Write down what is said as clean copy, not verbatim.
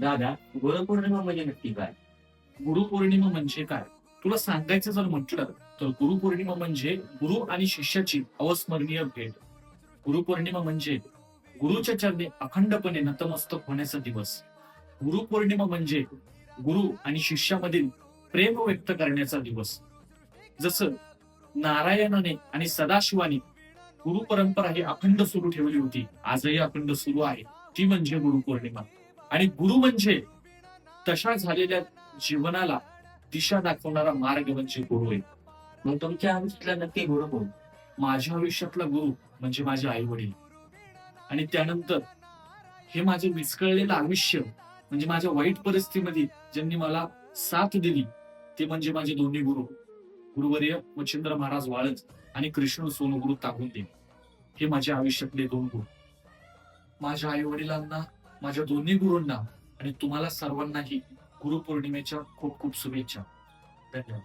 दादा, गुरुपौर्णिमा म्हणजे नक्की काय? गुरुपौर्णिमा म्हणजे काय? तुला सांगायचं जर म्हटलं तर गुरुपौर्णिमा म्हणजे गुरु आणि शिष्याची अविस्मरणीय भेट. गुरुपौर्णिमा म्हणजे गुरुच्या चरणी अखंडपणे नतमस्तक होण्याचा दिवस. गुरुपौर्णिमा म्हणजे गुरु आणि शिष्यामधील प्रेम व्यक्त करण्याचा दिवस. जसं नारायणाने आणि सदाशिवाने गुरु परंपरा ही अखंड सुरू ठेवली होती, आजही अखंड सुरू आहे. ती म्हणजे गुरुपौर्णिमा. आणि गुरु म्हणजे तशा झालेल्या जीवनाला दिशा दाखवणारा मार्ग म्हणजे गुरु आहे. मग तुमच्या आयुष्यातला नक्की गुरु कोण? माझ्या आयुष्यातला गुरु म्हणजे माझे आई वडील. आणि त्यानंतर हे माझे विस्कळलेलं आयुष्य म्हणजे माझ्या वाईट परिस्थितीमध्ये ज्यांनी मला साथ दिली ते म्हणजे माझे दोन्ही गुरु, गुरुवर्य मच्छिंद्र महाराज वाळज आणि कृष्ण सोनगुरु तागुंदे. हे माझ्या आयुष्यातले दोन गुरु. माझ्या आई वडिलांना, माझ्या दोन्ही गुरूंना आणि तुम्हाला सर्वांनाही गुरुपौर्णिमेच्या खूप खूप शुभेच्छा. धन्यवाद.